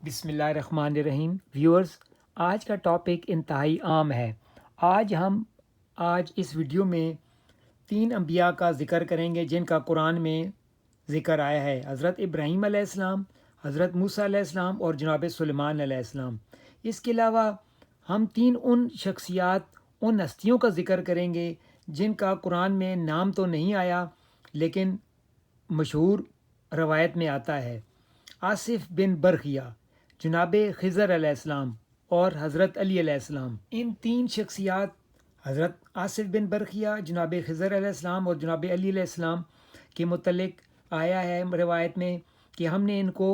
بسم اللہ الرحمن الرحیم ویورز، آج کا ٹاپک انتہائی عام ہے۔ آج اس ویڈیو میں 3 انبیاء کا ذکر کریں گے جن کا قرآن میں ذکر آیا ہے: حضرت ابراہیم علیہ السلام، حضرت موسیٰ علیہ السلام اور جناب سلیمان علیہ السلام۔ اس کے علاوہ ہم 3 ان شخصیات، ان ہستیوں کا ذکر کریں گے جن کا قرآن میں نام تو نہیں آیا لیکن مشہور روایت میں آتا ہے: آصف بن برخیہ، جناب خضر علیہ السلام اور حضرت علی علیہ السلام۔ ان 3 شخصیات، حضرت آصف بن برخیہ، جناب خضر علیہ السلام اور جناب علی علیہ السلام کے متعلق آیا ہے روایت میں کہ ہم نے ان کو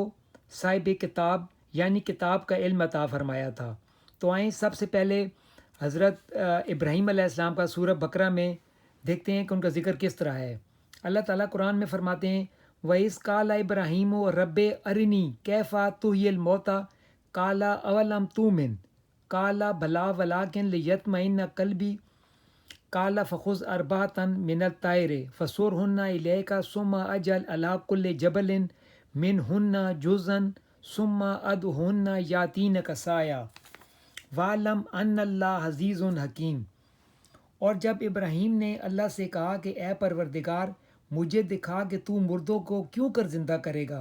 صاحب کتاب یعنی کتاب کا علم عطا فرمایا تھا۔ تو آئیں سب سے پہلے حضرت ابراہیم علیہ السلام کا سورہ بقرہ میں دیکھتے ہیں کہ ان کا ذکر کس طرح ہے۔ اللہ تعالیٰ قرآن میں فرماتے ہیں: وَإِذْ قَالَ إِبْرَاهِيمُ رَبِّ أَرِنِي كَيْفَ تُحْيِي الْمَوْتَىٰ قَالَ أَوَلَمْ تُؤْمِنْ قَالَ بَلَىٰ وَلَٰكِنْ لِيَطْمَئِنَّ قَلْبِي قَالَ فَخُذْ أَرْبَعَةً مِنَ الطَّيْرِ فَصُرْهُنَّ إِلَيْكَ ثُمَّ اجْعَلْ عَلَىٰ كُلِّ جَبَلٍ مِّنْهُنَّ جُزْءًا ثُمَّ ادْعُهُنَّ يَأْتِينَكَ سَعْيًا وَاعْلَمْ أَنَّ اللَّهَ عَزِيزٌ حَكِيمٌ۔ اور جب ابراہیم نے اللہ سے کہا کہ اے پروردگار، مجھے دکھا کہ تو مردوں کو کیوں کر زندہ کرے گا،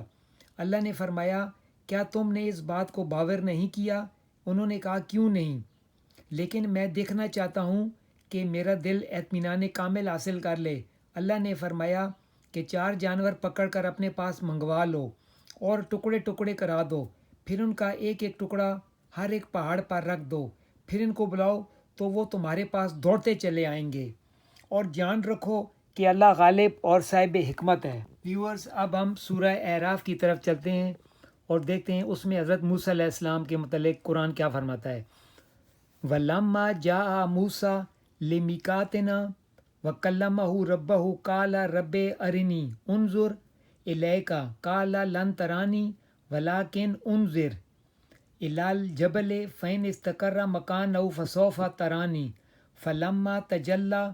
اللہ نے فرمایا: کیا تم نے اس بات کو باور نہیں کیا؟ انہوں نے کہا: کیوں نہیں، لیکن میں دیکھنا چاہتا ہوں کہ میرا دل اطمینان کامل حاصل کر لے۔ اللہ نے فرمایا کہ 4 جانور پکڑ کر اپنے پاس منگوا لو اور ٹکڑے ٹکڑے کرا دو، پھر ان کا ایک ایک ٹکڑا ہر ایک پہاڑ پر رکھ دو، پھر ان کو بلاؤ تو وہ تمہارے پاس دوڑتے چلے آئیں گے، اور جان رکھو کہ اللہ غالب اور صاحب حکمت ہے۔ ویورز، اب ہم سورہ اعراف کی طرف چلتے ہیں اور دیکھتے ہیں اس میں حضرت موسیٰ علیہ السلام کے متعلق قرآن کیا فرماتا ہے۔ وَلَمَّا جَاءَ مُوسَىٰ لِمِيقَاتِنَا وَكَلَّمَهُ رَبُّهُ قَالَ رَبِّ أَرِنِي أَنظُرْ إِلَيْكَ قَالَ لَن تَرَانِي وَلَٰكِنْ انظُرْ إِلَى الْجَبَلِ فَإِنِ اسْتَقَرَّ مَكَانَهُ فَسَوْفَ تَرَانِي فَلَمَّا تَجَلَّىٰ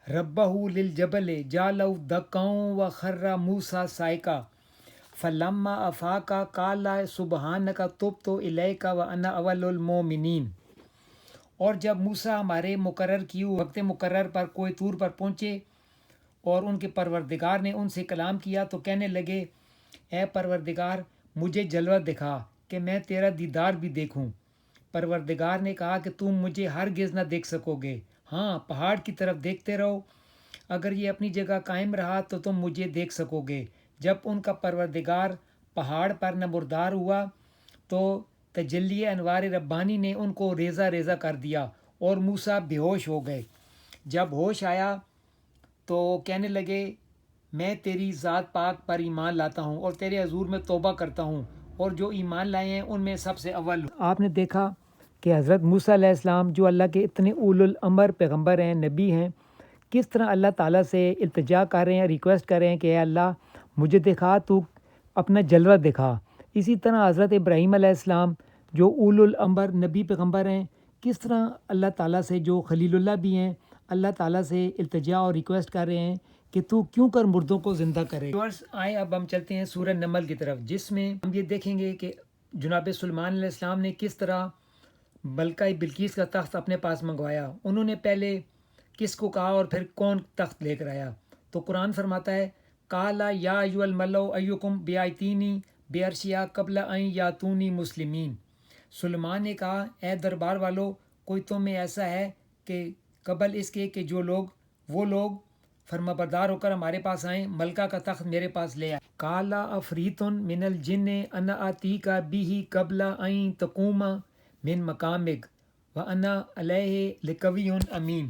رَبُّهُ لِلْجَبَلِ جَعَلَهُ دَكًّا وَخَرَّ مُوسَىٰ صَعِقًا فَلَمَّا أَفَاقَ قَالَ سُبْحَانَكَ تُبْتُ إِلَيْكَ وَأَنَا أَوَّلُ الْمُؤْمِنِينَ۔ اور جب موسیٰ ہمارے مقرر کیے وقت مقرر پر کوہ طور پر پہنچے اور ان کے پروردگار نے ان سے کلام کیا تو کہنے لگے: اے پروردگار، مجھے جلوہ دکھا کہ میں تیرا دیدار بھی دیکھوں۔ پروردگار نے کہا کہ تم مجھے ہرگز نہ دیکھ سکو گے، ہاں پہاڑ کی طرف دیکھتے رہو، اگر یہ اپنی جگہ قائم رہا تو تم مجھے دیکھ سکو گے۔ جب ان کا پروردگار پہاڑ پر نمودار ہوا تو تجلی انوار ربانی نے ان کو ریزہ ریزہ کر دیا اور موسیٰ بے ہوش ہو گئے۔ جب ہوش آیا تو کہنے لگے: میں تیری ذات پاک پر ایمان لاتا ہوں اور تیرے حضور میں توبہ کرتا ہوں، اور جو ایمان لائے ہیں ان میں سب سے اول ہوں۔ آپ نے دیکھا کہ حضرت موسیٰ علیہ السلام جو اللہ کے اتنے اولو الامر پیغمبر ہیں، نبی ہیں، کس طرح اللہ تعالیٰ سے التجا کر رہے ہیں، ریکویسٹ کر رہے ہیں کہ اے اللہ مجھے دکھا، تو اپنا جلوہ دکھا۔ اسی طرح حضرت ابراہیم علیہ السلام جو اولو الامر نبی پیغمبر ہیں، کس طرح اللہ تعالیٰ سے، جو خلیل اللہ بھی ہیں، اللہ تعالیٰ سے التجا اور ریکویسٹ کر رہے ہیں کہ تو کیوں کر مردوں کو زندہ کرے۔ آئیں اب ہم چلتے ہیں سورہ نمل کی طرف، جس میں ہم یہ دیکھیں گے کہ جناب سلیمان علیہ السلام نے کس طرح ملکہ بلقیس کا تخت اپنے پاس منگوایا۔ انہوں نے پہلے کس کو کہا اور پھر کون تخت لے کر آیا؟ تو قرآن فرماتا ہے: قَالَ يَا أَيُّهَا الْمَلَأُ أَيُّكُمْ بِآيَاتِنِي بِعَرْشِهَا قَبْلَ أَن يَأْتُونِي مُسْلِمِينَ۔ سلیمان نے کہا: اے دربار والو، کوئی تم میں ایسا ہے کہ قبل اس کے کہ وہ لوگ فرمانبردار ہو کر ہمارے پاس آئیں، ملکہ کا تخت میرے پاس لے آئے۔ قَالَ عَفْرِیتٌ مِّنَ الْجِنِّ أَنَا آتِیکَ بِهِ قَبْلَ أَن تَقُومَ مِن مَقَامِکَ وَأَنَا عَلَیْهِ لَقَوِیٌّ أَمِینٌ۔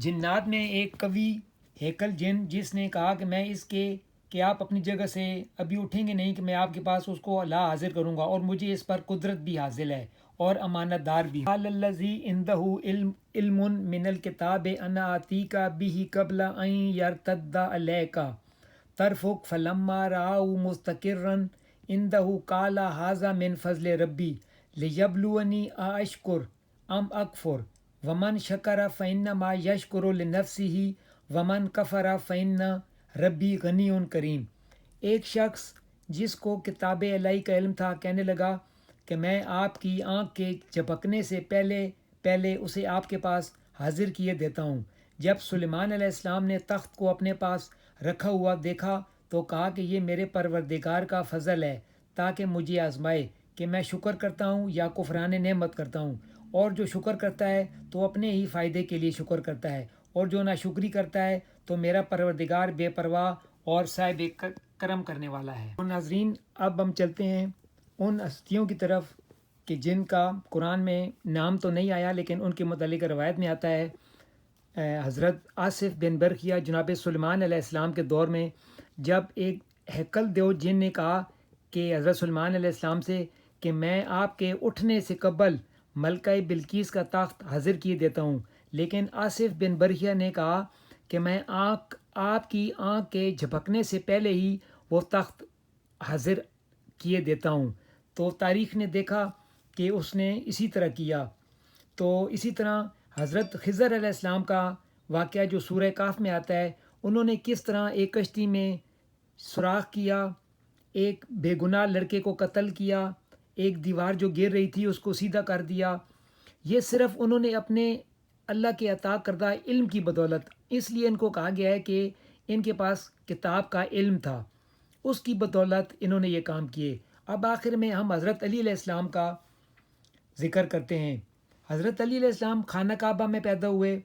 جنات میں ایک قوی ہیکل جن جس نے کہا کہ میں اس کے کہ آپ اپنی جگہ سے ابھی اٹھیں گے نہیں کہ میں آپ کے پاس اس کو لا حاضر کروں گا، اور مجھے اس پر قدرت بھی حاصل ہے اور امانت دار بھی۔ قال الذی عنده علم من الکتاب انا آتیک به قبل ان یرتد علیک طرفک فلما رآه مستقرا عنده قال هذا من فضل ربی لیبلونی أشکر ام اکفر ومن شکر فإنما یشکر لنفسہ ومن کفر فإن ربی غنی کریم۔ ایک شخص جس کو کتاب الہی کا علم تھا کہنے لگا کہ میں آپ کی آنکھ کے جھپکنے سے پہلے اسے آپ کے پاس حاضر کیے دیتا ہوں۔ جب سلیمان علیہ السلام نے تخت کو اپنے پاس رکھا ہوا دیکھا تو کہا کہ یہ میرے پروردگار کا فضل ہے تاکہ مجھے آزمائے کہ میں شکر کرتا ہوں یا کفران نعمت کرتا ہوں، اور جو شکر کرتا ہے تو اپنے ہی فائدے کے لیے شکر کرتا ہے، اور جو ناشکری کرتا ہے تو میرا پروردگار بے پرواہ اور صاحب کرم کرنے والا ہے۔ اور ناظرین، اب ہم چلتے ہیں ان ہستیوں کی طرف کہ جن کا قرآن میں نام تو نہیں آیا لیکن ان کے متعلق روایت میں آتا ہے۔ حضرت آصف بن برقیہ جناب سلیمان علیہ السلام کے دور میں جب ایک ہیکل دیو جن نے کہا کہ حضرت سلیمان علیہ السلام سے کہ میں آپ کے اٹھنے سے قبل ملکہ بلقیس کا تخت حاضر کیے دیتا ہوں، لیکن آصف بن برقیہ نے کہا کہ میں آپ کی آنکھ کے جھپکنے سے پہلے ہی وہ تخت حاضر کیے دیتا ہوں۔ تو تاریخ نے دیکھا کہ اس نے اسی طرح کیا۔ تو اسی طرح حضرت خضر علیہ السلام کا واقعہ جو سورہ کہف میں آتا ہے، انہوں نے کس طرح ایک کشتی میں سوراخ کیا، ایک بے گناہ لڑکے کو قتل کیا، ایک دیوار جو گر رہی تھی اس کو سیدھا کر دیا۔ یہ صرف انہوں نے اپنے اللہ کے عطا کردہ علم کی بدولت، اس لیے ان کو کہا گیا ہے کہ ان کے پاس کتاب کا علم تھا، اس کی بدولت انہوں نے یہ کام کیے۔ اب آخر میں ہم حضرت علی علیہ السلام کا ذکر کرتے ہیں۔ حضرت علی علیہ السلام خانہ کعبہ میں پیدا ہوئے۔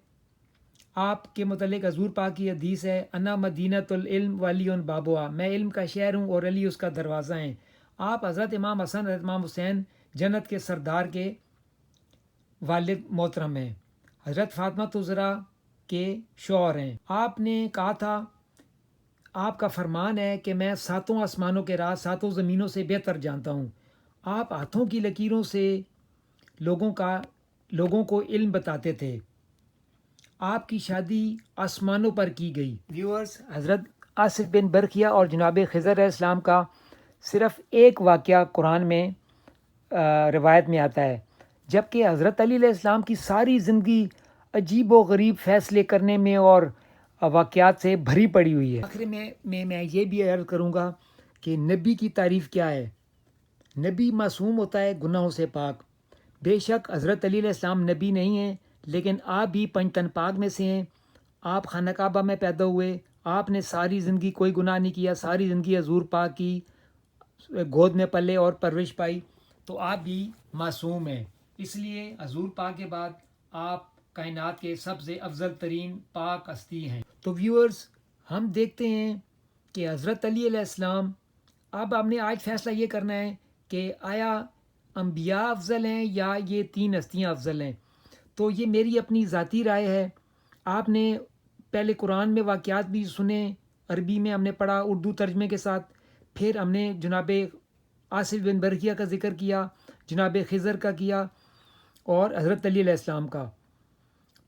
آپ کے متعلق حضور پاک کی حدیث ہے، انا مدینۃ العلم وعلی بابوا، میں علم کا شہر ہوں اور علی اس کا دروازہ ہیں۔ آپ حضرت امام حسن حضرت امام حسین جنت کے سردار کے والد محترم ہیں، حضرت فاطمہ الزہرا کے شوہر ہیں۔ آپ نے کہا تھا، آپ کا فرمان ہے کہ میں ساتوں آسمانوں کے راز ساتوں زمینوں سے بہتر جانتا ہوں۔ آپ ہاتھوں کی لکیروں سے لوگوں کو علم بتاتے تھے۔ آپ کی شادی آسمانوں پر کی گئی۔ ویورز، حضرت آصف بن برقیہ اور جناب خضر علیہ السلام کا صرف ایک واقعہ قرآن میں روایت میں آتا ہے، جبکہ حضرت علی علیہ السلام کی ساری زندگی عجیب و غریب فیصلے کرنے میں اور واقعات سے بھری پڑی ہوئی ہے۔ آخر میں یہ بھی عرض کروں گا کہ نبی کی تعریف کیا ہے۔ نبی معصوم ہوتا ہے گناہوں سے پاک۔ بے شک حضرت علی علیہ السلام نبی نہیں ہیں، لیکن آپ بھی پنجتن پاک میں سے ہیں۔ آپ خانہ کعبہ میں پیدا ہوئے، آپ نے ساری زندگی کوئی گناہ نہیں کیا، ساری زندگی حضور پاک کی گود میں پلے اور پرورش پائی، تو آپ بھی معصوم ہیں۔ اس لیے حضور پاک کے بعد آپ کائنات کے سب سے افضل ترین پاک ہستی ہیں۔ تو ویورز، ہم دیکھتے ہیں کہ حضرت علی علیہ السلام، اب ہم نے آج فیصلہ یہ کرنا ہے کہ آیا انبیاء افضل ہیں یا یہ تین ہستیاں افضل ہیں۔ تو یہ میری اپنی ذاتی رائے ہے۔ آپ نے پہلے قرآن میں واقعات بھی سنے، عربی میں ہم نے پڑھا اردو ترجمے کے ساتھ، پھر ہم نے جناب آصف بن برقیہ کا ذکر کیا، جناب خضر کا کیا، اور حضرت علی علیہ السلام کا۔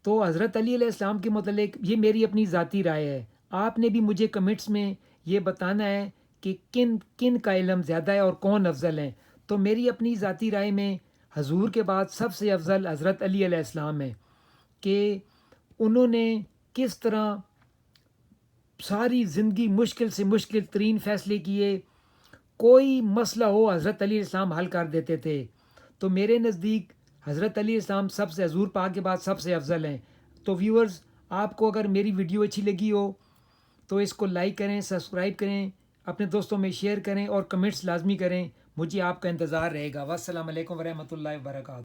تو حضرت علی علیہ السلام کے متعلق یہ میری اپنی ذاتی رائے ہے۔ آپ نے بھی مجھے کمنٹس میں یہ بتانا ہے کہ کن کا علم زیادہ ہے اور کون افضل ہیں۔ تو میری اپنی ذاتی رائے میں حضور کے بعد سب سے افضل حضرت علی علیہ السلام ہے، کہ انہوں نے کس طرح ساری زندگی مشکل سے مشکل ترین فیصلے کیے، کوئی مسئلہ ہو حضرت علی علیہ السلام حل کر دیتے تھے۔ تو میرے نزدیک حضرت علی علیہ السلام سب سے حضور پاک کے بعد سب سے افضل ہیں۔ تو ویورز، آپ کو اگر میری ویڈیو اچھی لگی ہو تو اس کو لائک کریں، سبسکرائب کریں، اپنے دوستوں میں شیئر کریں اور کمنٹس لازمی کریں۔ مجھے آپ کا انتظار رہے گا۔ والسلام علیکم ورحمۃ اللہ وبرکاتہ۔